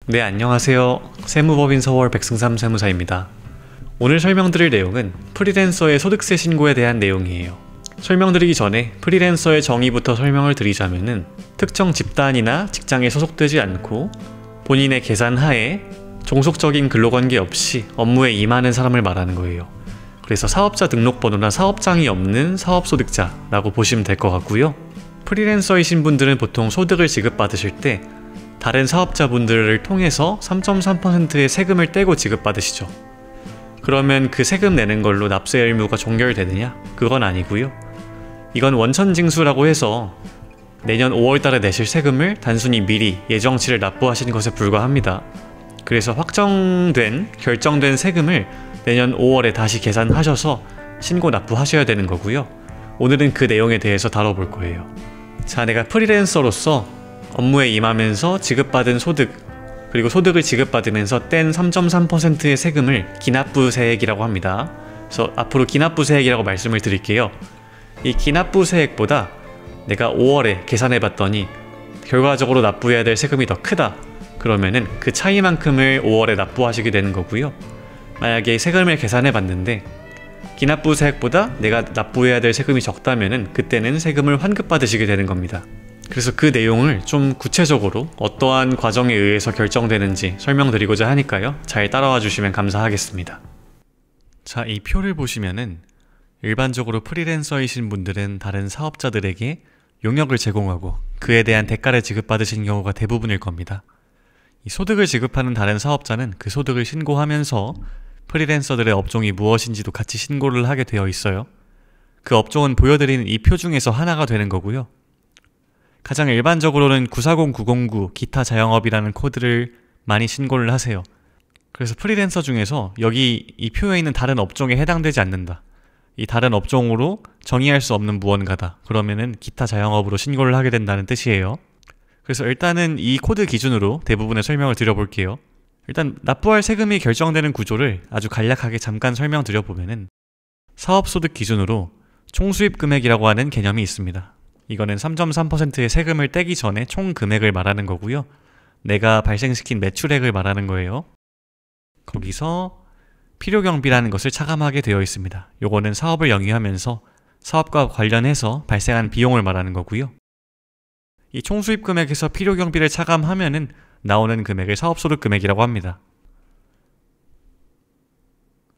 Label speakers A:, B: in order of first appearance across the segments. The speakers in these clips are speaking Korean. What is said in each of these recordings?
A: 네, 안녕하세요. 세무법인 서울 백승삼 세무사입니다. 오늘 설명드릴 내용은 프리랜서의 소득세 신고에 대한 내용이에요. 설명드리기 전에 프리랜서의 정의부터 설명을 드리자면은 특정 집단이나 직장에 소속되지 않고 본인의 계산 하에 종속적인 근로관계 없이 업무에 임하는 사람을 말하는 거예요. 그래서 사업자 등록번호나 사업장이 없는 사업소득자라고 보시면 될 것 같고요. 프리랜서이신 분들은 보통 소득을 지급받으실 때 다른 사업자분들을 통해서 3.3%의 세금을 떼고 지급받으시죠. 그러면 그 세금 내는 걸로 납세 의무가 종결되느냐? 그건 아니고요. 이건 원천징수라고 해서 내년 5월달에 내실 세금을 단순히 미리 예정치를 납부하신 것에 불과합니다. 그래서 결정된 세금을 내년 5월에 다시 계산하셔서 신고 납부하셔야 되는 거고요. 오늘은 그 내용에 대해서 다뤄볼 거예요. 자, 내가 프리랜서로서 업무에 임하면서 지급받은 소득, 그리고 소득을 지급받으면서 뗀 3.3%의 세금을 기납부세액이라고 합니다. 그래서 앞으로 기납부세액이라고 말씀을 드릴게요. 이 기납부세액보다 내가 5월에 계산해봤더니 결과적으로 납부해야 될 세금이 더 크다. 그러면은 그 차이만큼을 5월에 납부하시게 되는 거고요. 만약에 세금을 계산해봤는데 기납부세액보다 내가 납부해야 될 세금이 적다면은 그때는 세금을 환급받으시게 되는 겁니다. 그래서 그 내용을 좀 구체적으로 어떠한 과정에 의해서 결정되는지 설명드리고자 하니까요. 잘 따라와 주시면 감사하겠습니다. 자, 이 표를 보시면은 일반적으로 프리랜서이신 분들은 다른 사업자들에게 용역을 제공하고 그에 대한 대가를 지급받으신 경우가 대부분일 겁니다. 이 소득을 지급하는 다른 사업자는 그 소득을 신고하면서 프리랜서들의 업종이 무엇인지도 같이 신고를 하게 되어 있어요. 그 업종은 보여드리는 이 표 중에서 하나가 되는 거고요. 가장 일반적으로는 940909 기타 자영업이라는 코드를 많이 신고를 하세요. 그래서 프리랜서 중에서 여기 이 표에 있는 다른 업종에 해당되지 않는다, 이 다른 업종으로 정의할 수 없는 무언가다, 그러면은 기타 자영업으로 신고를 하게 된다는 뜻이에요. 그래서 일단은 이 코드 기준으로 대부분의 설명을 드려볼게요. 일단 납부할 세금이 결정되는 구조를 아주 간략하게 잠깐 설명드려보면은 사업소득 기준으로 총수입 금액이라고 하는 개념이 있습니다. 이거는 3.3%의 세금을 떼기 전에 총 금액을 말하는 거고요. 내가 발생시킨 매출액을 말하는 거예요. 거기서 필요경비라는 것을 차감하게 되어 있습니다. 요거는 사업을 영위하면서 사업과 관련해서 발생한 비용을 말하는 거고요. 이 총수입 금액에서 필요경비를 차감하면은 나오는 금액을 사업소득 금액이라고 합니다.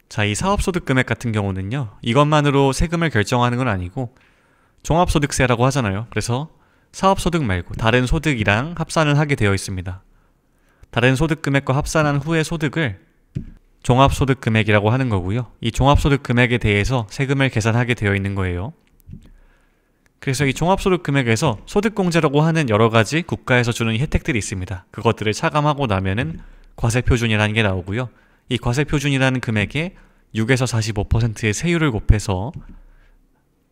A: 자, 이 사업소득 금액 같은 경우는요, 이것만으로 세금을 결정하는 건 아니고 종합소득세라고 하잖아요. 그래서 사업소득 말고 다른 소득이랑 합산을 하게 되어 있습니다. 다른 소득 금액과 합산한 후의 소득을 종합소득 금액이라고 하는 거고요. 이 종합소득 금액에 대해서 세금을 계산하게 되어 있는 거예요. 그래서 이 종합소득 금액에서 소득공제라고 하는 여러가지 국가에서 주는 혜택들이 있습니다. 그것들을 차감하고 나면은 과세표준이라는 게 나오고요. 이 과세표준이라는 금액에 6에서 45%의 세율을 곱해서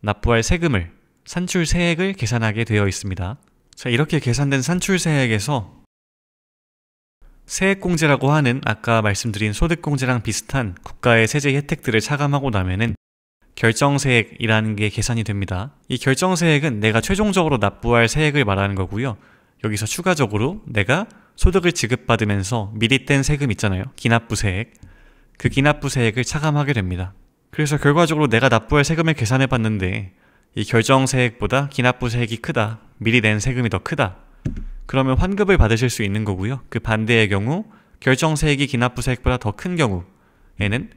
A: 납부할 세금을, 산출세액을 계산하게 되어 있습니다. 자, 이렇게 계산된 산출세액에서 세액공제라고 하는 아까 말씀드린 소득공제랑 비슷한 국가의 세제 혜택들을 차감하고 나면은 결정세액이라는 게 계산이 됩니다. 이 결정세액은 내가 최종적으로 납부할 세액을 말하는 거고요. 여기서 추가적으로 내가 소득을 지급받으면서 미리 뗀 세금 있잖아요. 기납부세액. 그 기납부세액을 차감하게 됩니다. 그래서 결과적으로 내가 납부할 세금을 계산해 봤는데 이 결정세액보다 기납부세액이 크다, 미리 낸 세금이 더 크다, 그러면 환급을 받으실 수 있는 거고요. 그 반대의 경우 결정세액이 기납부세액보다 더 큰 경우에는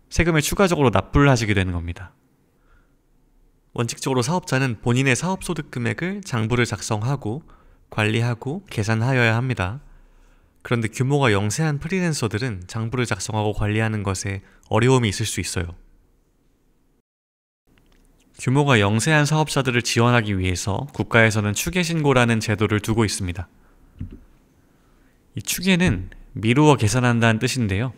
A: 세금을 추가적으로 납부를 하시게 되는 겁니다. 원칙적으로 사업자는 본인의 사업소득 금액을 장부를 작성하고 관리하고 계산하여야 합니다. 그런데 규모가 영세한 프리랜서들은 장부를 작성하고 관리하는 것에 어려움이 있을 수 있어요. 규모가 영세한 사업자들을 지원하기 위해서 국가에서는 추계신고라는 제도를 두고 있습니다. 이 추계는 미루어 계산한다는 뜻인데요.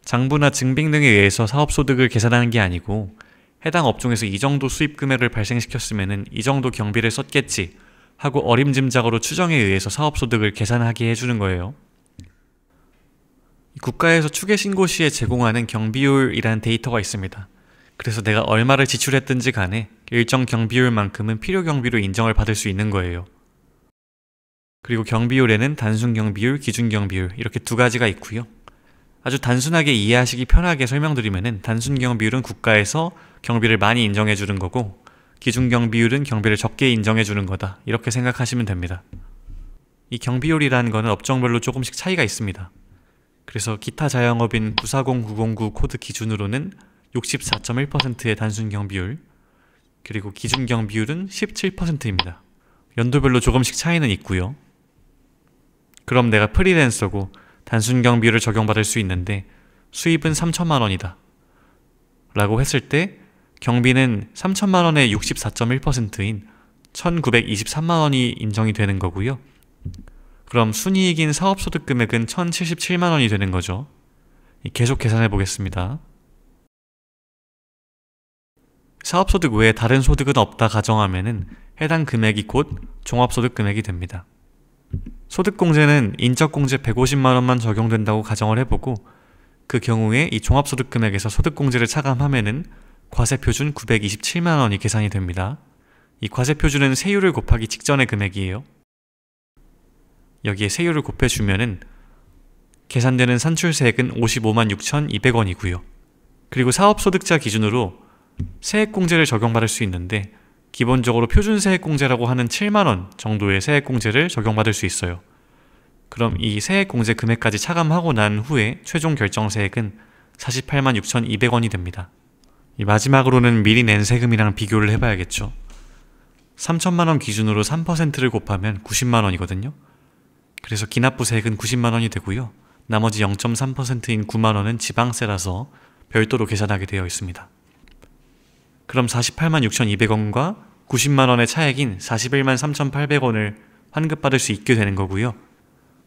A: 장부나 증빙 등에 의해서 사업소득을 계산하는 게 아니고 해당 업종에서 이 정도 수입 금액을 발생시켰으면 이 정도 경비를 썼겠지 하고 어림짐작으로 추정에 의해서 사업소득을 계산하게 해주는 거예요. 국가에서 추계신고 시에 제공하는 경비율이라는 데이터가 있습니다. 그래서 내가 얼마를 지출했든지 간에 일정 경비율만큼은 필요경비로 인정을 받을 수 있는 거예요. 그리고 경비율에는 단순 경비율, 기준 경비율 이렇게 두 가지가 있고요. 아주 단순하게 이해하시기 편하게 설명드리면은 단순 경비율은 국가에서 경비를 많이 인정해 주는 거고 기준 경비율은 경비를 적게 인정해 주는 거다. 이렇게 생각하시면 됩니다. 이 경비율이라는 거는 업종별로 조금씩 차이가 있습니다. 그래서 기타 자영업인 940909 코드 기준으로는 64.1%의 단순 경비율, 그리고 기준 경비율은 17%입니다. 연도별로 조금씩 차이는 있고요. 그럼 내가 프리랜서고 단순 경비율을 적용받을 수 있는데 수입은 3천만 원이다 라고 했을 때 경비는 3천만 원의 64.1%인 1923만 원이 인정이 되는 거고요. 그럼 순이익인 사업소득 금액은 1077만 원이 되는 거죠. 계속 계산해 보겠습니다. 사업소득 외에 다른 소득은 없다 가정하면은 해당 금액이 곧 종합소득 금액이 됩니다. 소득공제는 인적공제 150만 원만 적용된다고 가정을 해보고 그 경우에 이 종합소득 금액에서 소득공제를 차감하면은 과세표준 927만 원이 계산이 됩니다. 이 과세표준은 세율을 곱하기 직전의 금액이에요. 여기에 세율을 곱해주면은 계산되는 산출세액은 55만 6,200원이고요. 그리고 사업소득자 기준으로 세액공제를 적용받을 수 있는데 기본적으로 표준세액공제라고 하는 7만원 정도의 세액공제를 적용받을 수 있어요. 그럼 이 세액공제 금액까지 차감하고 난 후에 최종 결정세액은 48만 6,200원이 됩니다. 이 마지막으로는 미리 낸 세금이랑 비교를 해봐야겠죠. 3천만원 기준으로 3%를 곱하면 90만원이거든요. 그래서 기납부세액은 90만원이 되고요. 나머지 0.3%인 9만원은 지방세라서 별도로 계산하게 되어 있습니다. 그럼 48만 6,200원과 90만원의 차액인 41만 3,800원을 환급받을 수 있게 되는 거고요.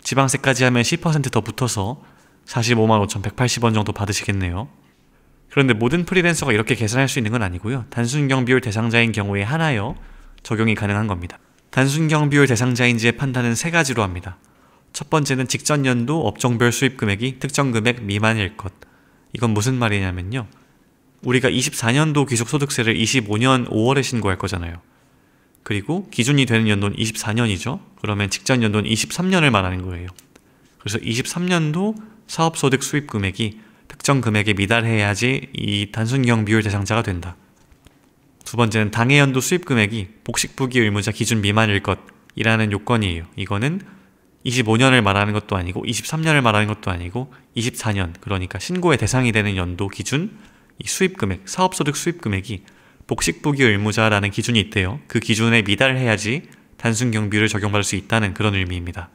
A: 지방세까지 하면 10% 더 붙어서 45만 5,180원 정도 받으시겠네요. 그런데 모든 프리랜서가 이렇게 계산할 수 있는 건 아니고요. 단순 경비율 대상자인 경우에 하나여 적용이 가능한 겁니다. 단순 경비율 대상자인지의 판단은 세 가지로 합니다. 첫 번째는 직전 연도 업종별 수입 금액이 특정 금액 미만일 것. 이건 무슨 말이냐면요. 우리가 24년도 귀속소득세를 25년 5월에 신고할 거잖아요. 그리고 기준이 되는 연도는 24년이죠. 그러면 직전 연도는 23년을 말하는 거예요. 그래서 23년도 사업소득 수입 금액이 특정 금액에 미달해야지 이 단순 경비율 대상자가 된다. 두 번째는 당해 연도 수입 금액이 복식부기 의무자 기준 미만일 것이라는 요건이에요. 이거는 25년을 말하는 것도 아니고 23년을 말하는 것도 아니고 24년, 그러니까 신고의 대상이 되는 연도 기준 이 수입금액, 사업소득 수입금액이 복식부기 의무자라는 기준이 있대요. 그 기준에 미달해야지 단순 경비율을 적용받을 수 있다는 그런 의미입니다.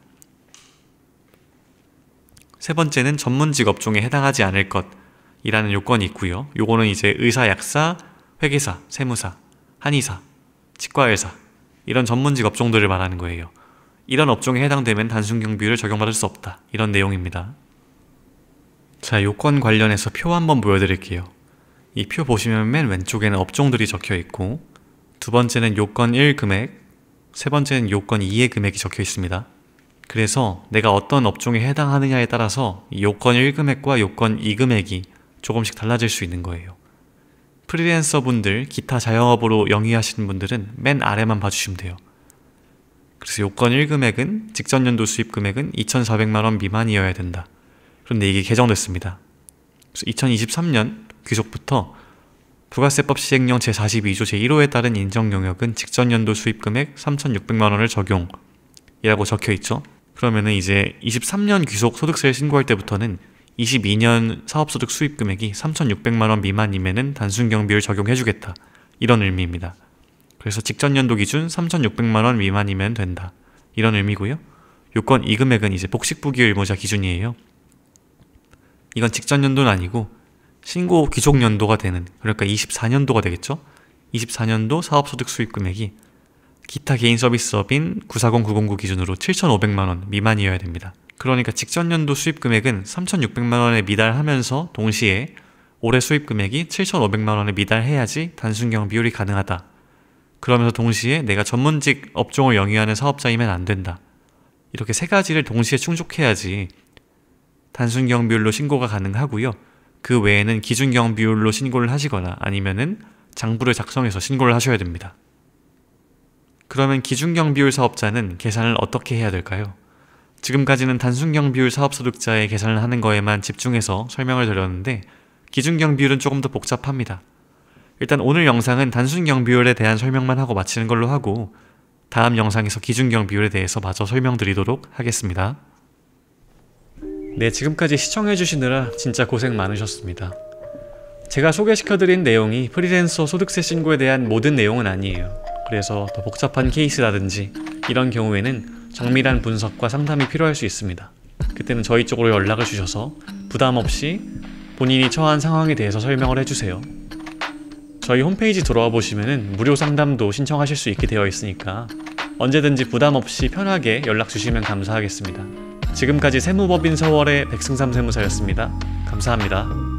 A: 세 번째는 전문직 업종에 해당하지 않을 것이라는 요건이 있고요. 요거는 이제 의사, 약사, 회계사, 세무사, 한의사, 치과의사 이런 전문직 업종들을 말하는 거예요. 이런 업종에 해당되면 단순 경비율을 적용받을 수 없다. 이런 내용입니다. 자, 요건 관련해서 표 한번 보여드릴게요. 이 표 보시면 맨 왼쪽에는 업종들이 적혀 있고 두 번째는 요건 1 금액, 세 번째는 요건 2의 금액이 적혀 있습니다. 그래서 내가 어떤 업종에 해당하느냐에 따라서 요건 1 금액과 요건 2 금액이 조금씩 달라질 수 있는 거예요. 프리랜서 분들, 기타 자영업으로 영위하시는 분들은 맨 아래만 봐주시면 돼요. 그래서 요건 1 금액은 직전 연도 수입 금액은 2,400만원 미만이어야 된다. 그런데 이게 개정됐습니다. 그래서 2023년 귀속부터 부가세법 시행령 제42조 제1호에 따른 인정 영역은 직전 연도 수입 금액 3,600만원을 적용이라고 적혀 있죠. 그러면은 이제 23년 귀속 소득세를 신고할 때부터는 22년 사업소득 수입 금액이 3,600만원 미만이면은 단순 경비율 적용해주겠다. 이런 의미입니다. 그래서 직전 연도 기준 3,600만원 미만이면 된다. 이런 의미고요. 요건 2 금액은 이제 복식부기 의무자 기준이에요. 이건 직전 연도는 아니고 신고 귀속 연도가 되는, 그러니까 24년도가 되겠죠? 24년도 사업소득 수입 금액이 기타 개인 서비스업인 940909 기준으로 7,500만원 미만이어야 됩니다. 그러니까 직전 연도 수입 금액은 3,600만원에 미달하면서 동시에 올해 수입 금액이 7,500만원에 미달해야지 단순 경비율이 가능하다. 그러면서 동시에 내가 전문직 업종을 영위하는 사업자이면 안 된다. 이렇게 세 가지를 동시에 충족해야지 단순 경비율로 신고가 가능하고요. 그 외에는 기준 경비율로 신고를 하시거나 아니면은 장부를 작성해서 신고를 하셔야 됩니다. 그러면 기준경비율 사업자는 계산을 어떻게 해야 될까요? 지금까지는 단순경비율 사업소득자의 계산을 하는 거에만 집중해서 설명을 드렸는데 기준경비율은 조금 더 복잡합니다. 일단 오늘 영상은 단순경비율에 대한 설명만 하고 마치는 걸로 하고 다음 영상에서 기준경비율에 대해서 마저 설명드리도록 하겠습니다. 네, 지금까지 시청해주시느라 진짜 고생 많으셨습니다. 제가 소개시켜드린 내용이 프리랜서 소득세 신고에 대한 모든 내용은 아니에요. 그래서 더 복잡한 케이스라든지 이런 경우에는 정밀한 분석과 상담이 필요할 수 있습니다. 그때는 저희 쪽으로 연락을 주셔서 부담 없이 본인이 처한 상황에 대해서 설명을 해주세요. 저희 홈페이지 들어와 보시면은 무료 상담도 신청하실 수 있게 되어 있으니까 언제든지 부담 없이 편하게 연락 주시면 감사하겠습니다. 지금까지 세무법인 서월의 백승삼 세무사였습니다. 감사합니다.